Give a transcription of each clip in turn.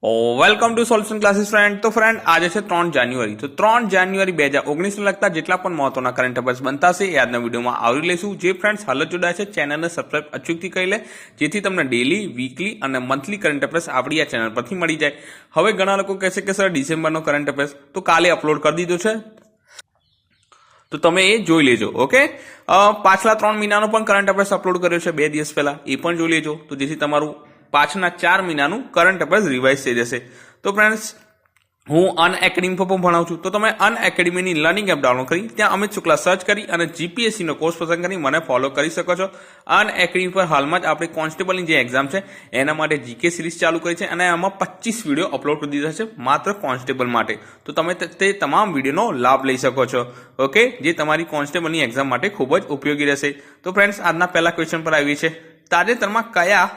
Welcome to solution classes friend. તો friend આજે છે 3 જાન્યુઆરી. તો 3 જાન્યુઆરી 2019 લગતા જેટલા પણ મહત્વના કરંટ અફેર્સ બનતા છે એ આજના વિડીયોમાં આવરી લઈશું. જે ફ્રેન્ડ્સ હાલ જ જોડાયા છે ચેનલને સબસ્ક્રાઇબ અચૂકથી કરી લે, જેથી તમને ડેલી, વીકલી અને મંથલી કરંટ અફેર્સ આપણી આ ચેનલ પરથી મળી જાય. હવે ઘણા લોકો કહેશે કે સર ડિસેમ્બરનો કરંટ અફેર્સ તો કાલે અપલોડ કરી દીધો છે, તો તમે એ જોઈ લેજો. ઓકે, પાછલા 3 મહિનાનો પણ કરંટ અફેર્સ અપલોડ કર્યો છે 2 દિવસ પહેલા, એ પણ જોઈ લેજો, તો જેથી તમારું પાછળના 4 મહિનાનું કરંટ અફેર્સ રિવાઇઝ થઈ જશે. તો ફ્રેન્ડ્સ, હું અનએકેડમી પર પણ ભણાવું છું, તો તમે અનએકેડમીની લર્નિંગ એપ ડાઉનલોડ કરી ત્યાં અમિત શુક્લા સર્ચ કરી અને જીપીએસસી નો કોર્સ પસંદ કરી મને ફોલો કરી શકો છો. અનએકેડમી પર હાલમાં જ આપણે કોન્સ્ટેબલની જે એક્ઝામ છે એના માટે જીકે સિરીઝ ચાલુ કરી છે અને આમાં 25 વિડીયો અપલોડ કરી દીધા છે માત્ર કોન્સ્ટેબલ માટે. તો તમે તે તમામ વિડીયોનો લાભ લઈ શકો છો. ઓકે, જે તમારી કોન્સ્ટેબલની એક્ઝામ માટે ખૂબ જ ઉપયોગી રહેશે. તો ફ્રેન્ડ્સ, આજના પહેલા ક્વેશ્ચન પર આવીએ છીએ. તાજેતરમાં કયા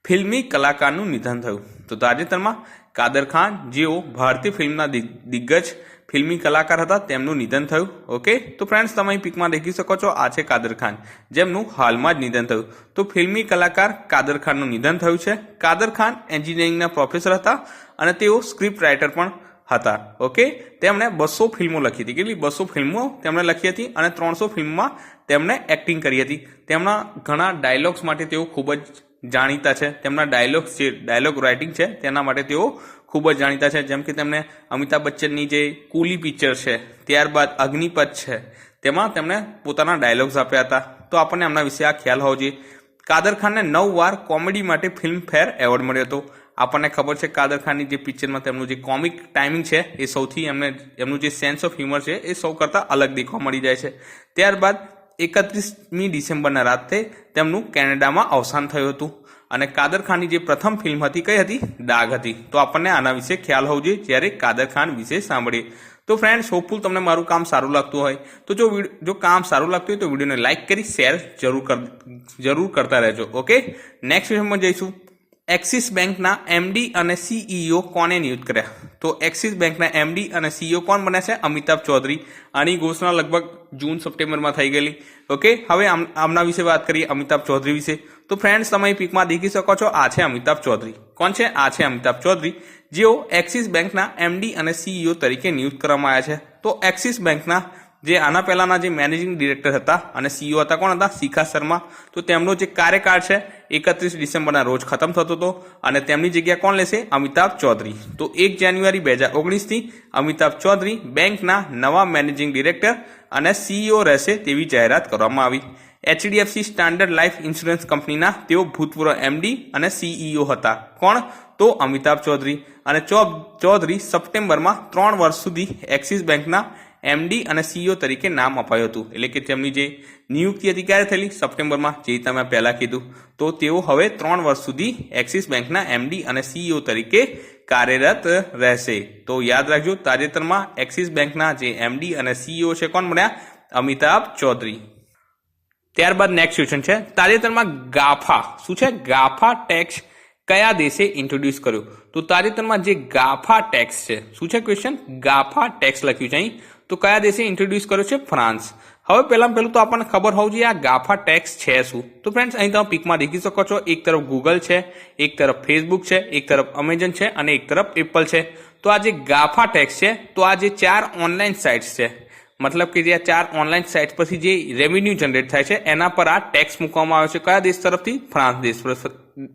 ફિલ્મી કલાકારનું નિધન થયું? તો તાજેતરમાં કાદર ખાન, જેઓ ભારતીય ફિલ્મના દિગ્ગજ ફિલ્મી કલાકાર હતા, તેમનું નિધન થયું. ઓકે, તો ફ્રેન્ડ્સ, તમે અહીં પિકમાં દેખી શકો છો, આ છે કાદર ખાન, જેમનું હાલમાં જ નિધન થયું. તો ફિલ્મી કલાકાર કાદર ખાનનું નિધન થયું છે. કાદર ખાન એન્જિનિયરિંગના પ્રોફેસર હતા અને તેઓ સ્ક્રિપ્ટ રાઇટર પણ હતા. ઓકે, તેમણે 200 ફિલ્મો લખી હતી. કેટલી? 200 ફિલ્મો તેમણે લખી હતી અને 300 ફિલ્મમાં તેમણે એક્ટિંગ કરી હતી. તેમના ઘણા ડાયલોગ્સ માટે તેઓ ખૂબ જ જાણીતા છે. તેમના ડાયલોગ્સ, જે ડાયલોગ રાઇટિંગ છે તેના માટે તેઓ ખૂબ જ જાણીતા છે. જેમ કે તેમને અમિતાભ બચ્ચનની જે કુલી પિક્ચર છે, ત્યારબાદ અગ્નિપથ છે, તેમાં તેમણે પોતાના ડાયલોગ્સ આપ્યા હતા. તો આપણને એમના વિશે આ ખ્યાલ હોવો જોઈએ. કાદર ખાનને 9 વાર કોમેડી માટે ફિલ્મ ફેર એવોર્ડ મળ્યો હતો. આપણને ખબર છે કાદર ખાનની જે પિક્ચરમાં તેમનું જે કોમિક ટાઈમિંગ છે એ સૌથી એમનું જે સેન્સ ઓફ હ્યુમર છે એ સૌ કરતા અલગ દેખવા મળી જાય છે. ત્યારબાદ 31મી ડિસેમ્બરના રાતે તેમનું કેનેડામાં અવસાન થયું હતું. અને કાદર ખાનની જે પ્રથમ ફિલ્મ હતી કઈ હતી? ડાઘ હતી. તો આપણને આના વિશે ખ્યાલ હોવો જોઈએ જ્યારે કાદર ખાન વિશે સાંભળીએ. તો ફ્રેન્ડ્સ, હોપફુલ તમને મારું કામ સારું લાગતું હોય તો જો કામ સારું લાગતું હોય તો વિડીયોને લાઇક કરી શેર જરૂર કરતા રહેજો. ઓકે, નેક્સ્ટ ક્વેશ્ચનમાં જઈશું. એક્સિસ બેંકના એમડી અને સીઈઓ કોને નિયુક્ત કર્યા? તો એક્સિસ બેંકના એમડી અને સીઈઓ કોણ બન્યા છે? અમિતાભ ચૌધરી. આની ઘોષણા લગભગ જૂન સપ્ટેમ્બરમાં થઈ ગયેલી. ઓકે, હવે આમના વિશે વાત કરીએ, અમિતાભ ચૌધરી વિશે. તો ફ્રેન્ડ્સ, તમે પિકમાં દેખી શકો છો, આ છે અમિતાભ ચૌધરી. કોણ છે? આ છે અમિતાભ ચૌધરી, જેઓ એક્સિસ બેંકના એમડી અને સીઈઓ તરીકે નિયુક્ત કરવામાં આવ્યા છે. તો એક્સિસ બેંકના જે આના પહેલાના જે મેનેજિંગ ડિરેક્ટર હતા અને સીઈઓ હતા, કોણ હતા? શિખા શર્મા. તો તેમનો જે કાર્યકાળ છે 31 ડિસેમ્બરના રોજ ખતમ થતો હતો અને તેમની જગ્યા કોણ લેશે? અમિતાભ ચૌધરી. તો 1 જાન્યુઆરી 2019 થી અમિતાભ ચૌધરી બેંકના નવા મેનેજિંગ ડિરેક્ટર અને સીઈઓ રહેશે તેવી જાહેરાત કરવામાં આવી. એચડીએફસી સ્ટાન્ડર્ડ લાઈફ ઇન્સ્યોરન્સ કંપનીના તેઓ ભૂતપૂર્વ એમડી અને સીઈઓ હતા. કોણ? તો અમિતાભ ચૌધરી. અને ચૌધરી સપ્ટેમ્બરમાં 3 વર્ષ સુધી એક્સિસ બેંકના એમડી અને સીઈઓ તરીકે નામ અપાયું હતું. એટલે કે તેમની જે નિયુક્તિ હતી ક્યારે થયેલી? સપ્ટેમ્બરમાં, જે તમે પહેલા કીધું. તો તેઓ હવે 3 વર્ષ સુધી એક્સિસ બેંકના એમડી અને સીઈઓ તરીકે કાર્યરત રહેશે. તો યાદ રાખજો, તાજેતરમાં એક્સિસ બેંકના જે એમડી અને સીઈઓ છે કોણ બન્યા? અમિતાભ ચૌધરી. ત્યારબાદ નેક્સ્ટ ક્વેશ્ચન છે. તાજેતરમાં ગાફા, શું છે? ગાફા ટેક્સ કયા દેશે ઇન્ટ્રોડ્યુસ કર્યો? તો તાજેતરમાં જે ગાફા ટેક્સ છે, શું છે ક્વેશ્ચન? ગાફા ટેક્સ લખ્યું છે અહીં. તો કયા દેશે ઇન્ટ્રોડ્યુસ કર્યો છે? ફ્રાન્સ. હવે પહેલું તો આપણને ખબર હોવી જોઈએ આ ગાફા ટેક્સ છે શું. તો ફ્રેન્ડ્સ, અહીં તમે પિકમાં દેખી શકો છો, એક તરફ ગૂગલ છે, એક તરફ ફેસબુક છે, એક તરફ અમેઝોન છે અને એક તરફ એપલ છે. તો આ જે ગાફા ટેક્સ છે, તો આ જે 4 ઓનલાઈન સાઇટ્સ છે, મતલબ કે જે આ 4 ઓનલાઈન સાઇટ પરથી જે રેવન્યુ જનરેટ થાય છે એના પર આ ટેક્સ મૂકવામાં આવ્યો છે. કયા દેશ તરફથી?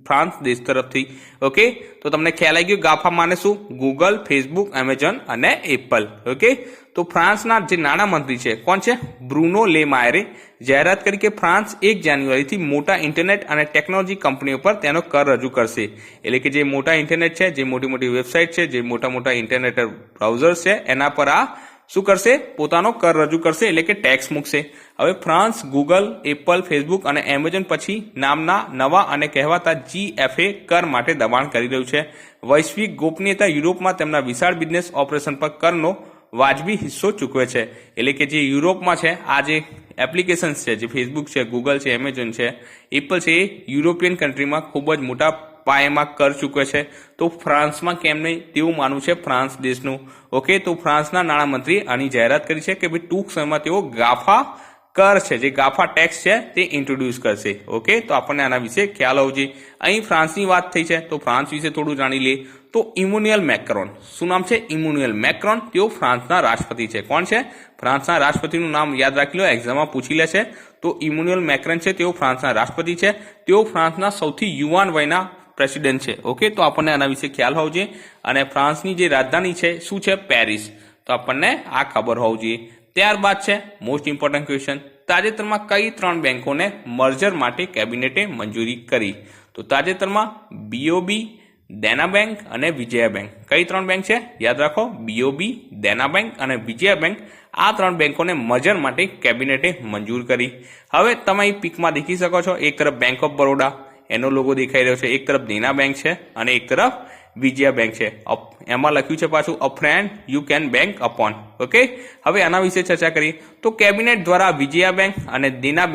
ફ્રાન્સ દેશ તરફથી. ઓકે, તો તમને ખ્યાલ આવી ગયો ગાફા માને શું? ગૂગલ, ફેસબુક, એમેઝોન અને એપલ. ઓકે, તો ફ્રાન્સના જે નાણામંત્રી છે કોણ છે? બ્રુનો લે માયરે જાહેરાત કરી કે ફ્રાન્સ 1 જાન્યુઆરીથી મોટા ઇન્ટરનેટ અને ટેકનોલોજી કંપનીઓ પર તેનો કર રજૂ કરશે. એટલે કે જે મોટા ઇન્ટરનેટ છે, જે મોટી વેબસાઇટ છે, જે મોટા ઇન્ટરનેટ બ્રાઉઝર્સ છે, એના પર આ શું કરશે? પોતાનો કર રજૂ કરશે, એટલે કે ટેક્સ મૂકશે. હવે ફ્રાન્સ ગૂગલ, એપલ, ફેસબુક અને એમેઝોન પછી નામના નવા અને કહેવાતા જીએફએ કર માટે દબાણ કરી રહ્યું છે. વૈશ્વિક ગોપનીયતા યુરોપમાં તેમના વિશાળ બિઝનેસ ઓપરેશન પર કરનો વાજબી હિસ્સો ચૂકવે છે. એટલે કે જે યુરોપમાં છે, આ જે એપ્લિકેશન્સ છે, જે ફેસબુક છે, ગૂગલ છે, એમેઝોન છે, એપલ છે, એ યુરોપિયન કન્ટ્રીમાં ખૂબ જ મોટા પાયામાં કર ચૂકવે છે. તો ફ્રાન્સમાં કેમ નહીં તેવું માનવું છે ફ્રાન્સ દેશનું. ઓકે, તો ફ્રાન્સના નાણામંત્રીએ આની જાહેરાત કરી છે કે ભાઈ ટૂંક સમયમાં તેઓ ગાફા કર છે, જે ગાફા ટેક્સ છે તે ઇન્ટ્રોડ્યુસ કરશે. ઓકે, તો આપણને આના વિશે ખ્યાલ હોવો જોઈએ. અહીં ફ્રાન્સની વાત થઈ છે, તો ફ્રાન્સ વિશે થોડું જાણી લઈએ. તો ઇમોન્યુઅલ મેક્રોન, શું નામ છે? ઇમોન્યુઅલ મેક્રોન. તેઓ ફ્રાન્સના રાષ્ટ્રપતિ છે. કોણ છે? ફ્રાન્સના રાષ્ટ્રપતિનું નામ યાદ રાખી લો, એક્ઝામમાં પૂછી લે છે. તો ઇમોન્યુઅલ મેક્રોન છે, તેઓ ફ્રાન્સના રાષ્ટ્રપતિ છે. તેઓ ફ્રાન્સના સૌથી યુવાન વયના પ્રેસિડેન્ટ છે. ઓકે, તો આપણને આના વિશે ખ્યાલ હોવો જોઈએ. અને ફ્રાન્સની જે રાજધાની છે શું છે? પેરિસ. તો આપણને આ ખબર હોવું જોઈએ. ત્યારબાદ છે મોસ્ટ ઇમ્પોર્ટન્ટ ક્વેશ્ચન, તાજેતરમાં કઈ 3 બેંકોને મર્જર માટે કેબિનેટે મંજૂરી કરી? તો તાજેતરમાં બીઓબી, દેના બેંક અને વિજયા બેંક. કઈ 3 બેંક છે? યાદ રાખો, બીઓબી, દેના બેંક અને વિજયા બેંક. આ 3 બેંકોને મર્જર માટે કેબિનેટે મંજૂર કરી. હવે તમે અહીં પીકમાં દેખી શકો છો, એક તરફ બેંક ઓફ બરોડા એનો લોગો દેખાઈ રહ્યો છે, એક તરફ દેના બેંક છે અને એક તરફ વિજયા બેંક છે. એમાં લખ્યું છે પાછું a friend you can bank upon. Okay, હવે આના વિશે ચર્ચા કરીએ. તો કેબિનેટ દ્વારા વિજયા બેંક અને દેના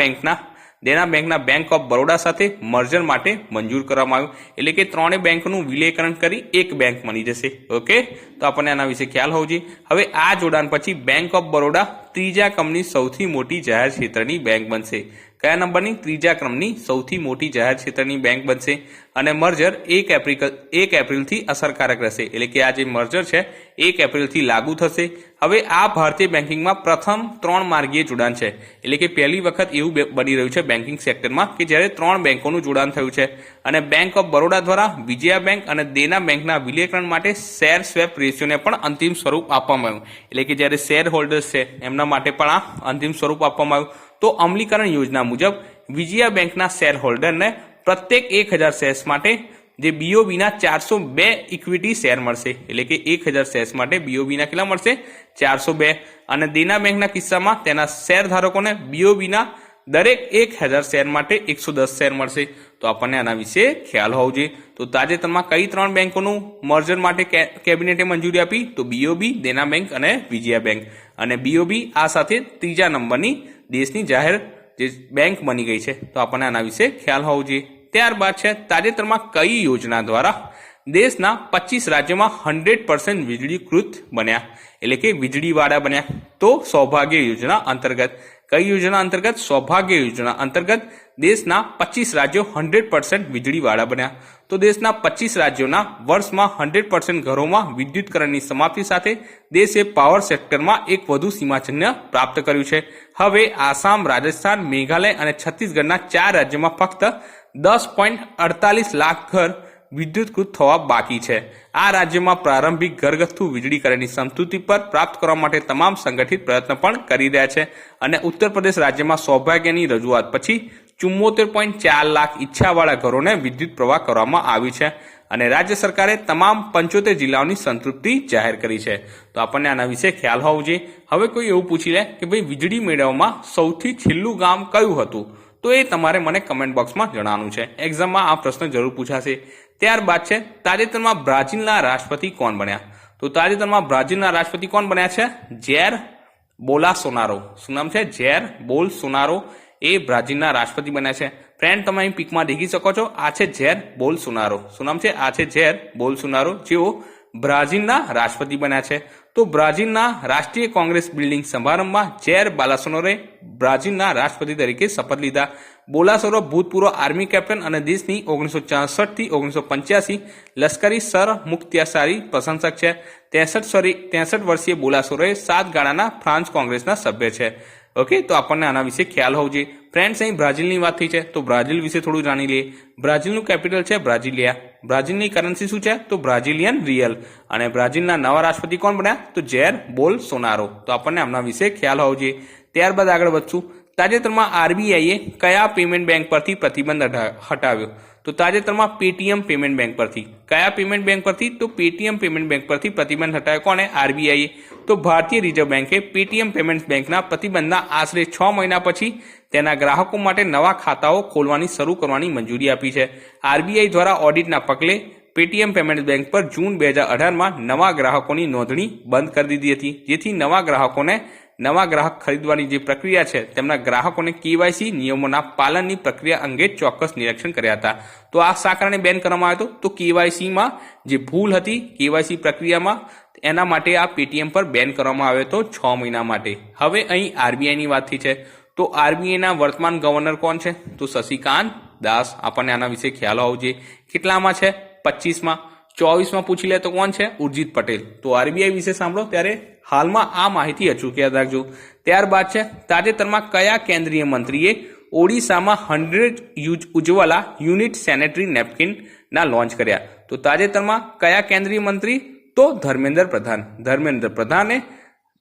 બેંકના બેંક ઓફ બરોડા સાથે મર્જર માટે મંજૂર કરવામાં આવ્યું. એટલે કે 3 બેંકનું વિલયકરણ કરી એક બેંક બની જશે. ઓકે, તો આપણને આના વિશે ખ્યાલ હોવો જોઈએ. હવે આ જોડાણ પછી બેંક ઓફ બરોડા ત્રીજા ક્રમની સૌથી મોટી જાહેર ક્ષેત્રની બેંક બનશે. કયા નંબરની? ત્રીજા ક્રમની સૌથી મોટી જાહેર ક્ષેત્રની બેંક બનશે. અને મર્જર 1 એપ્રિલથી અસરકારક રહેશે. એટલે કે આ જે મર્જર છે 1 એપ્રિલથી લાગુ થશે. હવે આ ભારતીય બેન્કિંગમાં પ્રથમ 3 માર્ગીય જોડાણ છે. એટલે કે પહેલી વખત એવું બની રહ્યું છે બેન્કિંગ સેક્ટરમાં કે જ્યારે 3 બેંકોનું જોડાણ થયું છે. અને બેંક ઓફ બરોડા દ્વારા વિજયા બેંક અને દેના બેંકના વિલયકરણ માટે શેર સ્વેપ રેશિયોને પણ અંતિમ સ્વરૂપ આપવામાં આવ્યું. એટલે કે જ્યારે શેર હોલ્ડર્સ છે એમના માટે પણ આ અંતિમ સ્વરૂપ આપવામાં આવ્યું. તો અમલીકરણ યોજના મુજબ વિજયા બેંકના શેર હોલ્ડરને પ્રત્યેક 1000 શેર્સ માટે જે બીઓબીના 402 ઇક્વિટી શેર મળશે. એટલે કે 1000 શેર્સ માટે બીઓબીના કેટલા મળશે? 402. અને દેના બેંકના કિસ્સામાં તેના શેર ધારકોને બીઓબીના દરેક 1000 શેર માટે 110 શેર મળશે. તો આપણને આના વિશે ખ્યાલ હોવો જોઈએ. તો તાજેતરમાં કઈ 3 બેંકોનું મર્જર માટે કેબિનેટે મંજૂરી આપી? તો બીઓબી, દેના બેંક અને વિજયા બેંક. અને બીઓબી આ સાથે ત્રીજા નંબરની દેશની જાહેર જે બેંક બની ગઈ છે. તો આપણને આના વિશે ખ્યાલ હોવો જોઈએ. ત્યારબાદ છે તાજેતરમાં કઈ યોજના દ્વારા દેશના 25 રાજ્યોમાં 100% વીજળીકૃત બન્યા? એટલે કે વીજળીવાળા બન્યા. તો સૌભાગ્ય યોજના અંતર્ગત. કઈ યોજના અંતર્ગત? સૌભાગ્ય યોજના અંતર્ગત દેશના 25 રાજ્યો 100% વીજળીવાળા બન્યા. તો દેશના 25 રાજ્યોના વર્ષમાં 100% ઘરોમાં વિદ્યુતકરણની સમાપ્તિ સાથે દેશે પાવર સેક્ટરમાં એક વધુ સીમાચિહ્ન પ્રાપ્ત કર્યું છે. હવે આસામ, રાજસ્થાન, મેઘાલય અને છત્તીસગઢના 4 રાજ્યોમાં ફક્ત 10.48 લાખ ઘર વિદ્યુતકૃત થવા બાકી છે. આ રાજ્યમાં પ્રારંભિક ઘરગથ્થુ વીજળીકરણની સમજૂતી પર પ્રાપ્ત કરવા માટે તમામ સંગઠિત પ્રયત્ન પણ કરી રહ્યા છે. અને ઉત્તર પ્રદેશ રાજ્યમાં સૌભાગ્યની રજૂઆત પછી 74.4 લાખ ઈચ્છાવાળા ઘરોને વિદ્યુત પ્રવાહ કરવામાં આવી છે. અને રાજ્ય સરકારે તમામ 75 જિલ્લાઓની સંતૃપ્તિ જાહેર કરી છે. તો આપણને આના વિશે ખ્યાલ હોવો જોઈએ. હવે કોઈ એવું પૂછી લે કે ભાઈ વીજળી મેળવવામાં સૌથી છેલ્લું ગામ કયું હતું? તો એ તમારે મને કમેન્ટ બોક્સમાં જણાવવાનું છે. એક્ઝામમાં આ પ્રશ્ન જરૂર પૂછાશે. ત્યારબાદ છે તાજેતરમાં બ્રાઝિલના રાષ્ટ્રપતિ કોણ બન્યા? તો તાજેતરમાં બ્રાઝિલના રાષ્ટ્રપતિ કોણ બન્યા છે? જેર બોલ્સોનારો. શું નામ છે? જેર બોલ્સોનારો એ બ્રાઝિલના રાષ્ટ્રપતિ બન્યા છે. ફ્રેન્ડ, તમે અહીં પીકમાં દેખી શકો છો, આ છે જેર બોલ્સોનારો. શું નામ છે? આ છે જેર બોલ્સોનારો, જેઓ બ્રાઝિલના રાષ્ટ્રપતિ બન્યા છે. તો બ્રાઝિલના રાષ્ટ્રીય કોંગ્રેસ બિલ્ડિંગ સમારંભમાં જેર બોલ્સોનારોએ બ્રાઝિલના રાષ્ટ્રપતિ તરીકે શપથ લીધા. બોલ્સોનારો ભૂતપૂર્વ આર્મી કેપ્ટન અને દેશની 1964 થી 1985 લશ્કરી સરમુખત્યારશાહી પ્રશંસક છે. 63 વર્ષીય બોલ્સોનારો 7 ગાળાના ફ્રાન્સ કોંગ્રેસના સભ્ય છે. ઓકે, તો આપણને આના વિશે ખ્યાલ હોવો જોઈએ. ફ્રેન્ડ્સ, અહીં બ્રાઝિલની વાત થઈ છે તો બ્રાઝિલ વિશે થોડું જાણી લઈએ. બ્રાઝિલનું કેપિટલ છે બ્રાઝિલિયા. બ્રાઝિલની કરન્સી શું છે? તો બ્રાઝિલિયન રિયલ. અને બ્રાઝિલના નવા રાષ્ટ્રપતિ કોણ બન્યા? તો જેર બોલ્સોનારો. તો આપણને આમના વિશે ખ્યાલ હોવો જોઈએ. ત્યારબાદ આગળ વધશું. તાજેતરમાં આરબીઆઈએ કયા પેમેન્ટ બેંક પરથી પ્રતિબંધ હટાવ્યો? તો તાજેતરમાં પેટીએમ પેમેન્ટ બેંક પરથી. કયા પેમેન્ટ બેંક પરથી? તો પેટીએમ પેમેન્ટ બેંક પરથી પ્રતિબંધ હટાવ્યો. કોને? આરબીઆઈએ. તો ભારતીય રિઝર્વ બેંકે પેટીએમ પેમેન્ટ બેંકના પ્રતિબંધના આશરે 6 મહિના પછી તેના ગ્રાહકો માટે નવા ખાતાઓ ખોલવાની શરૂ કરવાની મંજૂરી આપી છે. આરબીઆઈ દ્વારા ઓડિટના પગલે પેટીએમ પેમેન્ટ બેંક પર જૂન 2018માં નવા ગ્રાહકોની નોંધણી બંધ કરી દીધી હતી, જેથી નવા ગ્રાહક ખરીદવાની જે પ્રક્રિયા છે તેમના ગ્રાહકોને કેવાયસી નિયમોના પાલનની પ્રક્રિયા અંગે ચોક્કસ નિરીક્ષણ કર્યા હતા. તો આ શા કારણે બેન કરવામાં આવ્યો હતો? તો કેવાયસીમાં જે ભૂલ હતી કેવાયસી પ્રક્રિયામાં, એના માટે આ પેટીએમ પર બેન કરવામાં આવ્યો હતો 6 મહિના માટે. હવે અહીં આરબીઆઈની વાત થઈ છે તો આરબીઆઈના વર્તમાન ગવર્નર કોણ છે? તો શશિકાંત દાસ. આપણને આના વિશે ખ્યાલ હોવો જોઈએ. કેટલામાં છે? 25માં. 24માં પૂછી લે તો કોણ છે? ઉર્જિત પટેલ. તો આરબીઆઈ વિશે સાંભળો ત્યારે હાલમાં આ માહિતી અચૂક યાદ રાખજો. ત્યારબાદ છે તાજેતરમાં કયા કેન્દ્રીય મંત્રીએ ઓડિશામાં 100 ઉજ્જવલા યુનિટ સેનેટરી નેપકિન ના લોન્ચ કર્યા? તો તાજેતરમાં કયા કેન્દ્રીય મંત્રી? તો ધર્મેન્દ્ર પ્રધાન. ધર્મેન્દ્ર પ્રધાને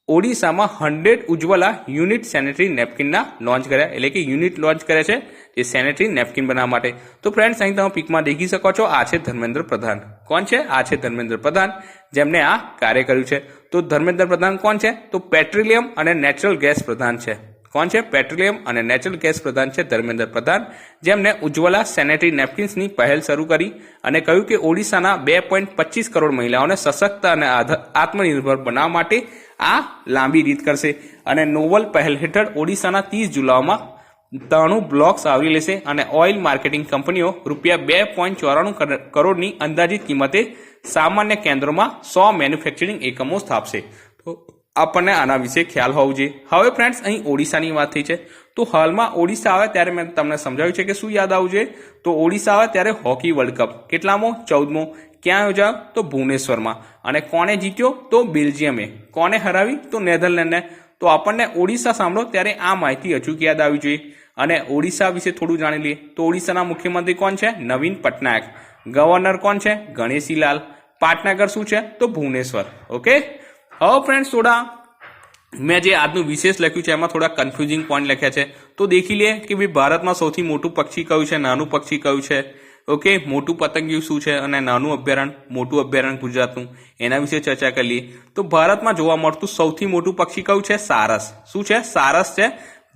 ઓડિશામાં 100 ઉજ્જવલા યુનિટ સેનેટરી નેપકિનના લોન્ચ કર્યા, એટલે કે યુનિટ લોન્ચ કર્યા છે જે સેનેટરી નેપકિન બનાવવા માટે. તો ફ્રેન્ડ્સ અહીં તમે પિકમાં દેખી શકો છો, આ છે ધર્મેન્દ્ર પ્રધાન. કોણ છે? આ છે ધર્મેન્દ્ર પ્રધાન, જેમને આ કાર્ય કર્યું છે. તો ધર્મેન્દ્ર પ્રધાન કોણ છે? તો પેટ્રોલિયમ અને નેચરલ ગેસ પ્રધાન છે. કોણ છે? પેટ્રોલિયમ અને નેચરલ ગેસ પ્રધાન છે ધર્મેન્દ્ર પ્રધાન, જેમને ઉજ્જવલા સેનેટરી નેપકિન્સની પહેલ શરૂ કરી અને કહ્યું કે ઓડિશાના 2.25 કરોડ મહિલાઓને સશક્ત અને આત્મનિર્ભર બનાવવા માટે આ લાંબી રીત કરશે. અને નોવલ પહેલ હેઠળ ઓડિશાના 30 જિલ્લાઓમાં 93 બ્લોક્સ આવરી લેશે અને ઓઇલ માર્કેટિંગ કંપનીઓ રૂપિયા 2.94 કરોડની અંદાજિત કિંમતે સામાન્ય કેન્દ્રોમાં 100 મેન્યુફેક્ચરિંગ એકમો સ્થાપશે. તો આપણને આના વિશે ખ્યાલ હોવો જોઈએ. હવે ફ્રેન્ડ્સ અહીં ઓડિશાની વાત થઈ છે, તો હાલમાં ઓડિશા આવે ત્યારે મેં તમને સમજાવ્યું છે કે શું યાદ આવવું જોઈએ? તો ઓડિશા આવે ત્યારે હોકી વર્લ્ડ કપ કેટલામો? 14મો. ક્યાં યોજાયો? તો ભુવનેશ્વરમાં. અને કોને જીત્યો? તો બેલ્જિયમે. કોને હરાવી? તો નેધરલેન્ડને. તો આપણને ઓડિશા સાંભળો ત્યારે આ માહિતી અચૂક યાદ આવવી જોઈએ. અને ઓડિશા વિશે થોડું જાણી લઈએ. તો ઓડિશાના મુખ્યમંત્રી કોણ છે? નવીન પટનાયક. ગવર્નર કોણ છે? ગણેશીલાલ. પાટનગર શું છે? તો ભુવનેશ્વર. ઓકે. હવે ફ્રેન્ડ્સ થોડા મેં જે આજનું વિશેષ લખ્યું છે એમાં થોડા કન્ફ્યુઝિંગ પોઈન્ટ લખ્યા છે. તો દેખી લે કે ભાઈ ભારતમાં સૌથી મોટું પક્ષી કયું છે, નાનું પક્ષી કયું છે. ઓકે, મોટું પતંગિયું શું છે અને નાનું અભયારણ્ય, મોટું અભયારણ્ય ગુજરાતનું, એના વિશે ચર્ચા કરી લઈએ. તો ભારતમાં જોવા મળતું સૌથી મોટું પક્ષી કયું છે? સારસ. શું છે? સારસ છે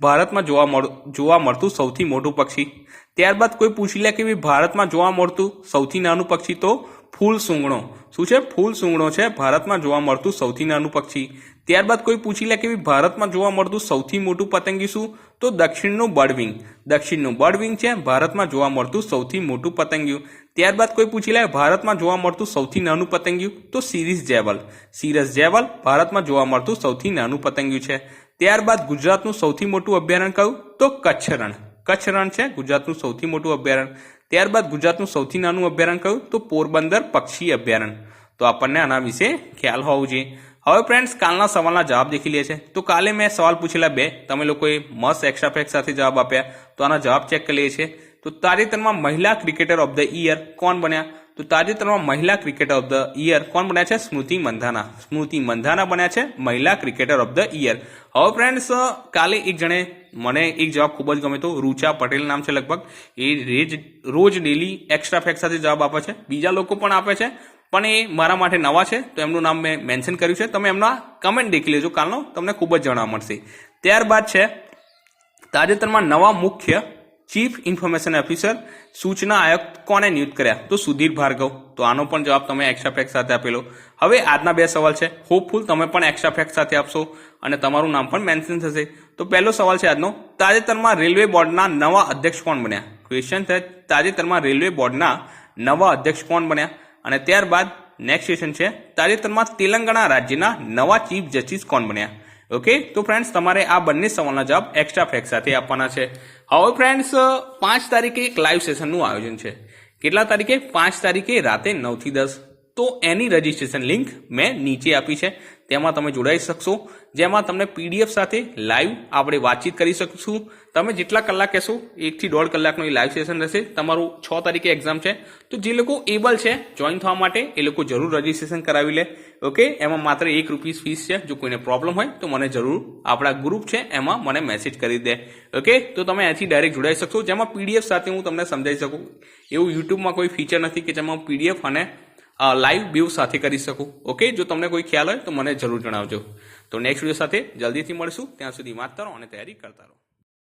ભારતમાં જોવા મળતું સૌથી મોટું પક્ષી. ત્યારબાદ કોઈ પૂછી લે કે ભાઈ ભારતમાં જોવા મળતું સૌથી નાનું પક્ષી, તો ફૂલ સૂંઘણો. શું છે? ફૂલ સૂંઘણો છે ભારતમાં જોવા મળતું સૌથી નાનું પક્ષી. ત્યારબાદ કોઈ પૂછી લે કે ભારતમાં જોવા મળતું સૌથી મોટું પતંગિયું શું? તો દક્ષિણનું બર્ડવિંગ. દક્ષિણનું બર્ડવિંગ છે ભારતમાં જોવા મળતું સૌથી મોટું પતંગિયું. ત્યારબાદ કોઈ પૂછી લે ભારતમાં જોવા મળતું સૌથી નાનું પતંગિયું, તો સિરીસ જેવલ. સિરસ જેવલ ભારતમાં જોવા મળતું સૌથી નાનું પતંગિયું છે. ત્યારબાદ ગુજરાતનું સૌથી મોટું અભયારણ્ય કયું? તો કચ્છ રણ. કચ્છ રણ છે ગુજરાતનું સૌથી મોટું અભયારણ્ય. ત્યારબાદ ગુજરાતનું સૌથી નાનું અભયારણ્ય કયું? તો પોરબંદર પક્ષી અભયારણ્ય. તો આપણને આના વિશે ખ્યાલ હોવો જોઈએ. હવે ફ્રેન્ડ્સ કાલના સવાલના જવાબ દેખી લે છે. તો કાલે મેં સવાલ પૂછેલા 2, તમે લોકોએ મસ્ત એક્સ્ટ્રા ફેક્ટ સાથે જવાબ આપ્યા. તો આના જવાબ ચેક કરી લઈએ છીએ. તો તાજેતરમાં મહિલા ક્રિકેટર ઓફ ધ યર કોણ બન્યા? તો તાજેતરમાં મહિલા ક્રિકેટર ઓફ ધ યર કોણ બન્યા છે? સ્મૃતિ મંધાના. સ્મૃતિ મંધાના બન્યા છે મહિલા ક્રિકેટર ઓફ ધ યર. હવે ફ્રેન્ડ્સ કાલે એક જણે મને એક જવાબ ખૂબ જ ગમે તો, રૂચા પટેલ નામ છે લગભગ, એ રોજ ડેલી એક્સ્ટ્રા ફેક્ટ સાથે જવાબ આપે છે. બીજા લોકો પણ આપે છે પણ એ મારા માટે નવા છે, તો એમનું નામ મેં મેન્શન કર્યું છે. તમે એમના કમેન્ટ દેખી લેજો કાલનો, તમને ખૂબ જ જાણવા મળશે. ત્યારબાદ છે તાજેતરમાં નવા મુખ્ય ચીફ ઇન્ફોર્મેશન ઓફિસર સૂચના આયુક્ત કોને નિયુક્ત કર્યા? તો સુધીર ભાર્ગવ. તો આનો પણ જવાબ તમે એક્સ્ટ્રા ફેક્ટ સાથે આપેલો. હવે આજના 2 સવાલ છે, હોપફુલ તમે પણ એક્સ્ટ્રા ફેક્ટ સાથે આપશો અને તમારું નામ પણ મેન્શન થશે. તો પહેલો સવાલ છે આજનો, તાજેતરમાં રેલવે બોર્ડના નવા અધ્યક્ષ કોણ બન્યા? ક્વેશ્ચન છે તાજેતરમાં રેલવે બોર્ડના નવા અધ્યક્ષ કોણ બન્યા? અને ત્યારબાદ નેક્સ્ટ ક્વેશ્ચન છે તાજેતરમાં તેલંગાણા રાજ્યના નવા ચીફ જસ્ટિસ કોણ બન્યા? ઓકે, તો ફ્રેન્ડ્સ તમારે આ બંને સવાલના જવાબ એક્સ્ટ્રા ફેક્ટ સાથે આપવાના છે. હવે ફ્રેન્ડ્સ 5 તારીખે એક લાઈવ સેશનનું આયોજન છે. કેટલા તારીખે? 5 તારીખે રાતે 9 થી 10. તો એની રજીસ્ટ્રેશન લિંક મેં નીચે આપી છે, તેમાં તમે જોડાઈ શકશો, જેમાં તમને પીડીએફ સાથે લાઈવ આપણે વાતચીત કરી શકશું. તમે જેટલા કલાક કહેશો 1 થી 1.5 કલાકનું લાઈવ સેશન રહેશે. તમારું 6 તારીખે એક્ઝામ છે, તો જે લોકો એબલ છે જોઈન થવા માટે એ લોકો જરૂર રજીસ્ટ્રેશન કરાવી લે. ઓકે, એમાં માત્ર ₹1 ફીસ છે. જો કોઈને પ્રોબ્લેમ હોય તો મને જરૂર આપણા ગ્રુપ છે એમાં મને મેસેજ કરી દે. ઓકે, તો તમે અહીંથી ડાયરેક્ટ જોડાઈ શકશો, જેમાં પીડીએફ સાથે હું તમને સમજાવી શકું. એવું યુટ્યુબમાં કોઈ ફીચર નથી કે જેમાં પીડીએફ અને લાઈવ બેવ સાથે કરી શકું. ઓકે, જો તમને કોઈ ખ્યાલ હોય તો મને જરૂર જણાવજો. તો નેક્સ્ટ વિડીયો સાથે જલ્દીથી મળીશું. ત્યાં સુધી વાંચતા રહો અને તૈયારી કરતા રહો.